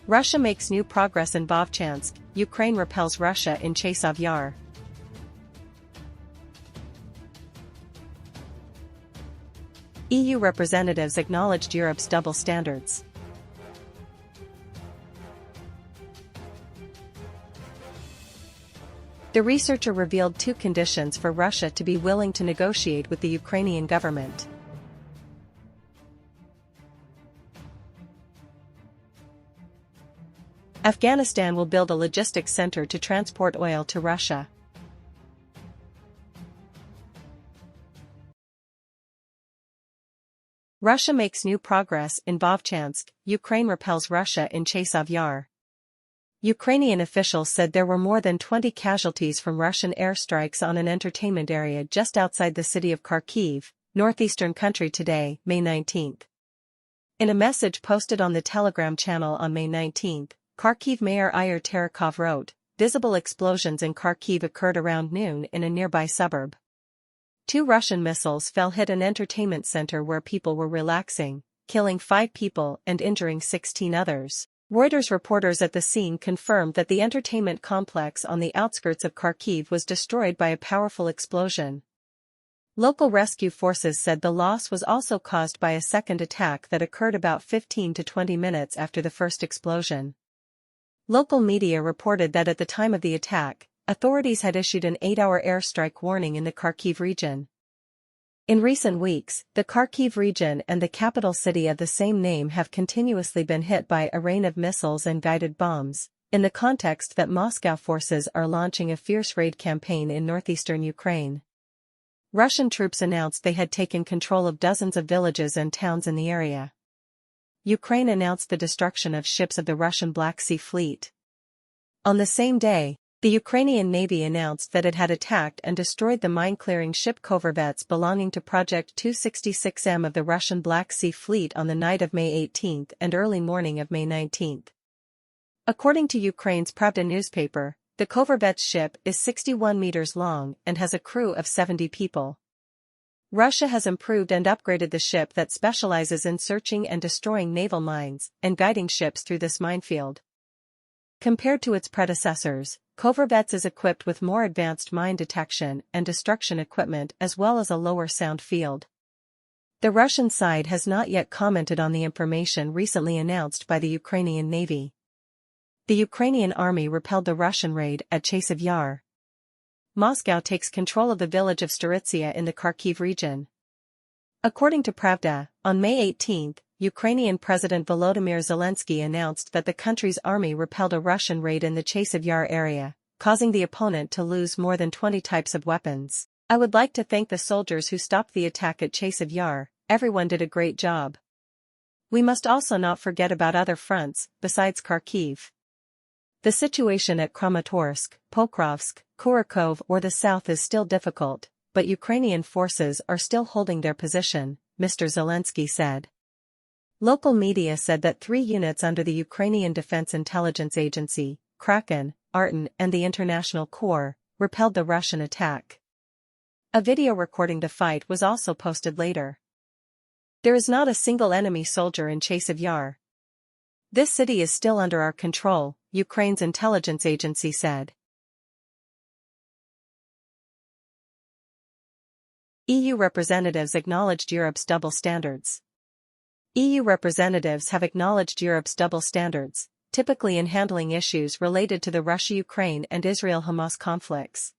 Russia makes new progress in Vovchansk, Ukraine repels Russia in Chasiv Yar. EU representatives acknowledged Europe's double standards. The researcher revealed two conditions for Russia to be willing to negotiate with the Ukrainian government. Afghanistan will build a logistics center to transport oil to Russia. Russia makes new progress in Vovchansk, Ukraine repels Russia in Chasiv Yar. Ukrainian officials said there were more than 20 casualties from Russian airstrikes on an entertainment area just outside the city of Kharkiv, northeastern country today, May 19. In a message posted on the Telegram channel on May 19, Kharkiv Mayor Ihor Terekhov wrote, "Visible explosions in Kharkiv occurred around noon in a nearby suburb. 2 Russian missiles hit an entertainment center where people were relaxing, killing 5 people and injuring 16 others." Reuters reporters at the scene confirmed that the entertainment complex on the outskirts of Kharkiv was destroyed by a powerful explosion. Local rescue forces said the loss was also caused by a second attack that occurred about 15 to 20 minutes after the first explosion. Local media reported that at the time of the attack, authorities had issued an 8-hour airstrike warning in the Kharkiv region. In recent weeks, the Kharkiv region and the capital city of the same name have continuously been hit by a rain of missiles and guided bombs, in the context that Moscow forces are launching a fierce raid campaign in northeastern Ukraine. Russian troops announced they had taken control of dozens of villages and towns in the area. Ukraine announced the destruction of ships of the Russian Black Sea Fleet. On the same day, the Ukrainian Navy announced that it had attacked and destroyed the mine-clearing ship corvettes belonging to Project 266M of the Russian Black Sea Fleet on the night of May 18 and early morning of May 19. According to Ukraine's Pravda newspaper, the corvette's ship is 61 meters long and has a crew of 70 people. Russia has improved and upgraded the ship that specializes in searching and destroying naval mines and guiding ships through this minefield. Compared to its predecessors, corvettes is equipped with more advanced mine detection and destruction equipment as well as a lower sound field. The Russian side has not yet commented on the information recently announced by the Ukrainian Navy. The Ukrainian army repelled the Russian raid at Chasiv Yar. Moscow takes control of the village of Staritsia in the Kharkiv region. According to Pravda, on May 18, Ukrainian President Volodymyr Zelensky announced that the country's army repelled a Russian raid in the Chasiv Yar area, causing the opponent to lose more than 20 types of weapons. "I would like to thank the soldiers who stopped the attack at Chasiv Yar, everyone did a great job. We must also not forget about other fronts, besides Kharkiv. The situation at Kramatorsk, Pokrovsk, Kurakhov or the south is still difficult, but Ukrainian forces are still holding their position," Mr. Zelensky said. Local media said that 3 units under the Ukrainian Defense Intelligence Agency, Kraken, Arten and the International Corps, repelled the Russian attack. A video recording the fight was also posted later. "There is not a single enemy soldier in Chasiv Yar. This city is still under our control," Ukraine's intelligence agency said. EU representatives acknowledged Europe's double standards. EU representatives have acknowledged Europe's double standards, typically in handling issues related to the Russia-Ukraine and Israel-Hamas conflicts.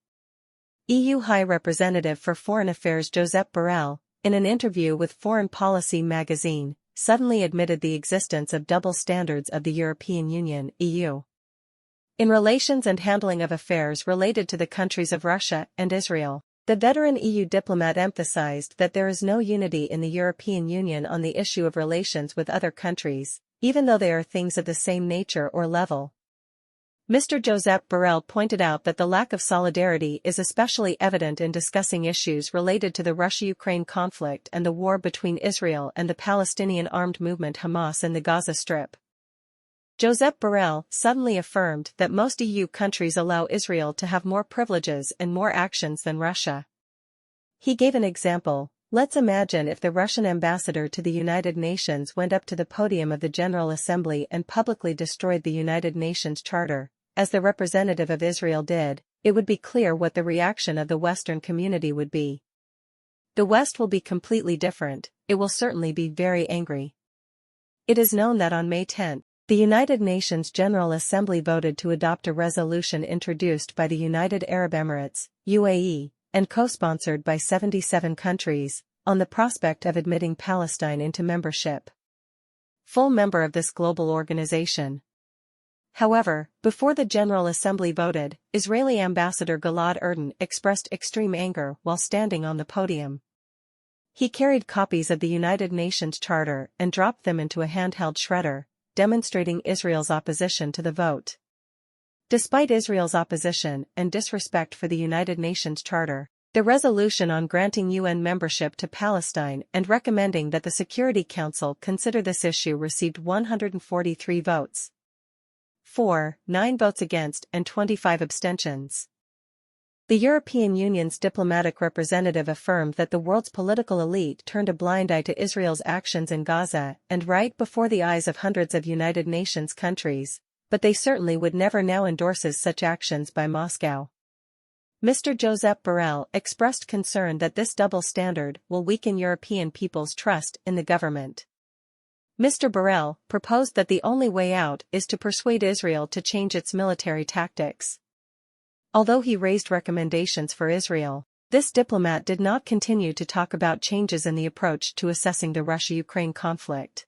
EU High Representative for Foreign Affairs Josep Borrell, in an interview with Foreign Policy magazine, suddenly admitted the existence of double standards of the European Union (EU) in relations and handling of affairs related to the countries of Russia and Israel. The veteran EU diplomat emphasized that there is no unity in the European Union on the issue of relations with other countries, even though they are things of the same nature or level. Mr. Josep Borrell pointed out that the lack of solidarity is especially evident in discussing issues related to the Russia-Ukraine conflict and the war between Israel and the Palestinian armed movement Hamas in the Gaza Strip. Josep Borrell suddenly affirmed that most EU countries allow Israel to have more privileges and more actions than Russia. He gave an example: Let's imagine if the Russian ambassador to the United Nations went up to the podium of the General Assembly and publicly destroyed the United Nations Charter, as the representative of Israel did. It would be clear what the reaction of the Western community would be. The West will be completely different. It will certainly be very angry. It is known that on May 10, the United Nations General Assembly voted to adopt a resolution introduced by the United Arab Emirates, UAE, and co-sponsored by 77 countries, on the prospect of admitting Palestine into membership. Full member of this global organization. However, before the General Assembly voted, Israeli Ambassador Gilad Erdan expressed extreme anger while standing on the podium. He carried copies of the United Nations Charter and dropped them into a handheld shredder, demonstrating Israel's opposition to the vote. Despite Israel's opposition and disrespect for the United Nations Charter, the resolution on granting UN membership to Palestine and recommending that the Security Council consider this issue received 143 votes. 9 votes against and 25 abstentions. The European Union's diplomatic representative affirmed that the world's political elite turned a blind eye to Israel's actions in Gaza and right before the eyes of hundreds of United Nations countries, but they certainly would never now endorse such actions by Moscow. Mr. Josep Borrell expressed concern that this double standard will weaken European people's trust in the government. Mr. Borrell proposed that the only way out is to persuade Israel to change its military tactics. Although he raised recommendations for Israel, this diplomat did not continue to talk about changes in the approach to assessing the Russia-Ukraine conflict.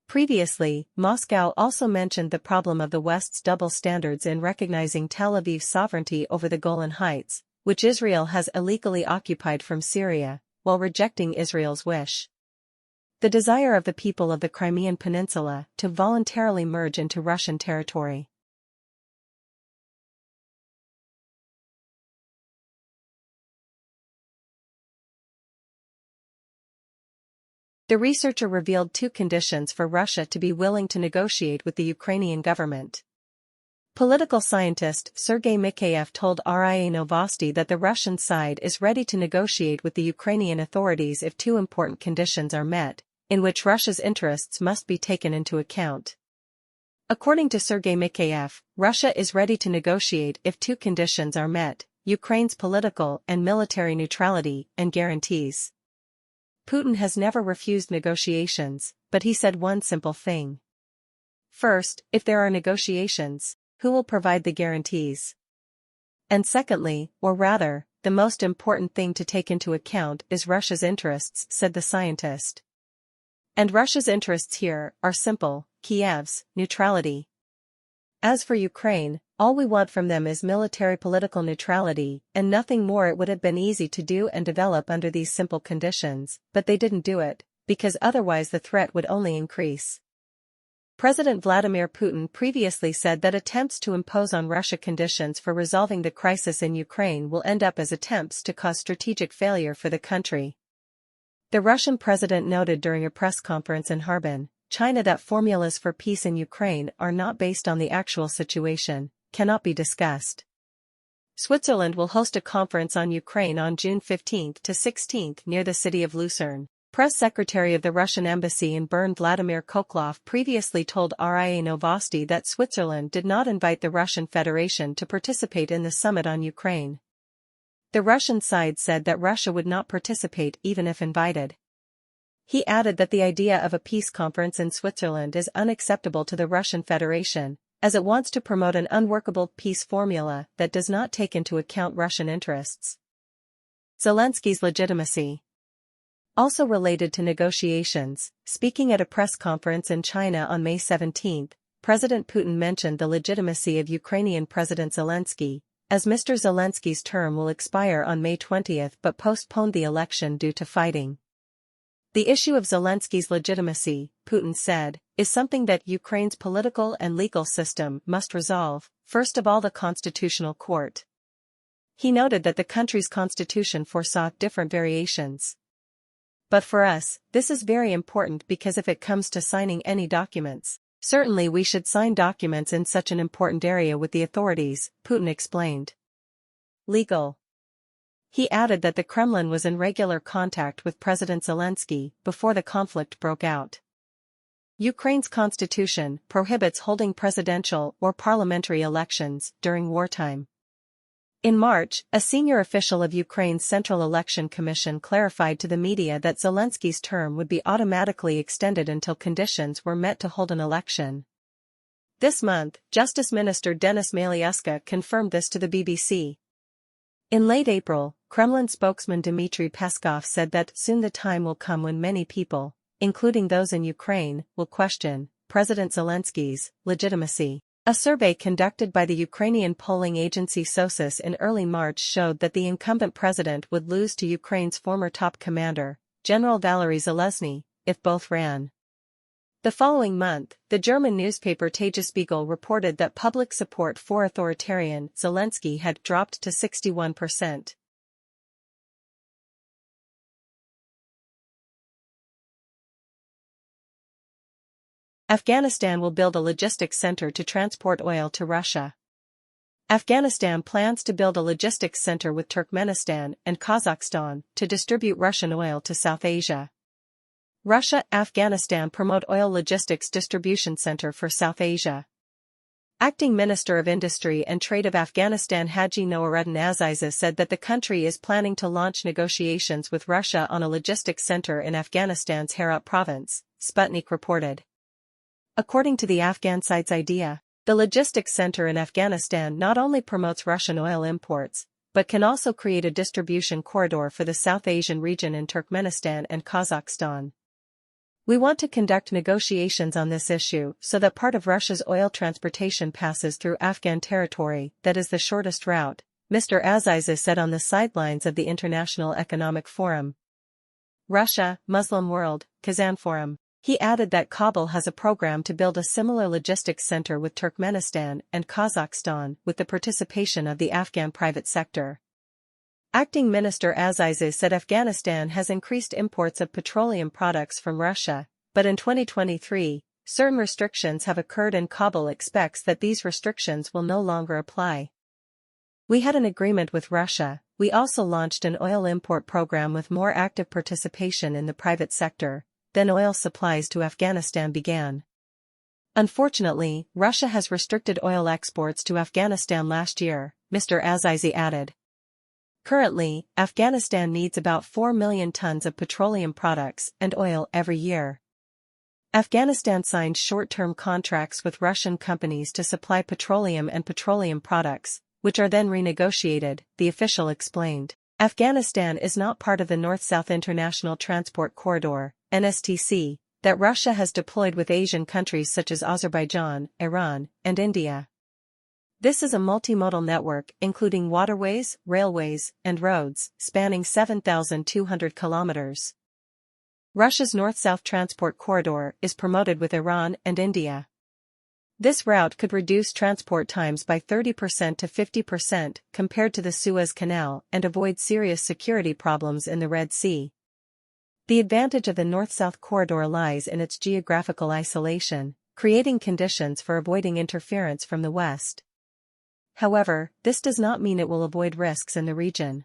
Previously, Moscow also mentioned the problem of the West's double standards in recognizing Tel Aviv's sovereignty over the Golan Heights, which Israel has illegally occupied from Syria, while rejecting Israel's wish. The desire of the people of the Crimean Peninsula to voluntarily merge into Russian territory. The researcher revealed 2 conditions for Russia to be willing to negotiate with the Ukrainian government. Political scientist Sergei Mikheyev told RIA Novosti that the Russian side is ready to negotiate with the Ukrainian authorities if 2 important conditions are met, in which Russia's interests must be taken into account. According to Sergei Mikheyev, Russia is ready to negotiate if 2 conditions are met: Ukraine's political and military neutrality and guarantees. Putin has never refused negotiations, but he said one simple thing. First, if there are negotiations, who will provide the guarantees? And secondly, or rather, the most important thing to take into account is Russia's interests, said the scientist. And Russia's interests here are simple: Kiev's neutrality. As for Ukraine, all we want from them is military political neutrality, and nothing more. It would have been easy to do and develop under these simple conditions, but they didn't do it, because otherwise the threat would only increase. President Vladimir Putin previously said that attempts to impose on Russia conditions for resolving the crisis in Ukraine will end up as attempts to cause strategic failure for the country. The Russian president noted during a press conference in Harbin, China, that formulas for peace in Ukraine are not based on the actual situation, cannot be discussed. Switzerland will host a conference on Ukraine on June 15 to 16 near the city of Lucerne. Press secretary of the Russian embassy in Bern Vladimir Koklov previously told RIA Novosti that Switzerland did not invite the Russian Federation to participate in the summit on Ukraine. The Russian side said that Russia would not participate even if invited. He added that the idea of a peace conference in Switzerland is unacceptable to the Russian Federation, as it wants to promote an unworkable peace formula that does not take into account Russian interests. Zelensky's legitimacy. Also related to negotiations, speaking at a press conference in China on May 17, President Putin mentioned the legitimacy of Ukrainian President Zelensky, as Mr. Zelensky's term will expire on May 20 but postponed the election due to fighting. The issue of Zelensky's legitimacy, Putin said, is something that Ukraine's political and legal system must resolve, first of all the Constitutional Court. He noted that the country's constitution foresaw different variations. But for us, this is very important because if it comes to signing any documents, certainly we should sign documents in such an important area with the authorities, Putin explained. Legal. He added that the Kremlin was in regular contact with President Zelensky before the conflict broke out. Ukraine's constitution prohibits holding presidential or parliamentary elections during wartime. In March, a senior official of Ukraine's Central Election Commission clarified to the media that Zelensky's term would be automatically extended until conditions were met to hold an election. This month, Justice Minister Denis Malieska confirmed this to the BBC. In late April, Kremlin spokesman Dmitry Peskov said that soon the time will come when many people, including those in Ukraine, will question President Zelensky's legitimacy. A survey conducted by the Ukrainian polling agency Sosis in early March showed that the incumbent president would lose to Ukraine's former top commander, General Valery Zelensky, if both ran. The following month, the German newspaper Tagesspiegel reported that public support for authoritarian Zelensky had dropped to 61%. Afghanistan will build a logistics center to transport oil to Russia. Afghanistan plans to build a logistics center with Turkmenistan and Kazakhstan to distribute Russian oil to South Asia. Russia-Afghanistan promote oil logistics distribution center for South Asia. Acting Minister of Industry and Trade of Afghanistan Haji Noareddin Aziza said that the country is planning to launch negotiations with Russia on a logistics center in Afghanistan's Herat province, Sputnik reported. According to the Afghan site's idea, the logistics center in Afghanistan not only promotes Russian oil imports, but can also create a distribution corridor for the South Asian region in Turkmenistan and Kazakhstan. We want to conduct negotiations on this issue so that part of Russia's oil transportation passes through Afghan territory, that is the shortest route, Mr. Aziza said on the sidelines of the International Economic Forum. Russia, Muslim World, Kazan Forum. He added that Kabul has a program to build a similar logistics center with Turkmenistan and Kazakhstan with the participation of the Afghan private sector. Acting Minister Aziza said Afghanistan has increased imports of petroleum products from Russia, but in 2023, certain restrictions have occurred and Kabul expects that these restrictions will no longer apply. We had an agreement with Russia. We also launched an oil import program with more active participation in the private sector. Then oil supplies to Afghanistan began. Unfortunately, Russia has restricted oil exports to Afghanistan last year, Mr. Azizi added. Currently, Afghanistan needs about 4 million tons of petroleum products and oil every year. Afghanistan signed short-term contracts with Russian companies to supply petroleum and petroleum products, which are then renegotiated, the official explained. Afghanistan is not part of the North-South International Transport Corridor, NSTC, that Russia has deployed with Asian countries such as Azerbaijan, Iran, and India. This is a multimodal network including waterways, railways, and roads, spanning 7,200 kilometers. Russia's North-South Transport Corridor is promoted with Iran and India. This route could reduce transport times by 30% to 50% compared to the Suez Canal and avoid serious security problems in the Red Sea. The advantage of the North-South Corridor lies in its geographical isolation, creating conditions for avoiding interference from the West. However, this does not mean it will avoid risks in the region.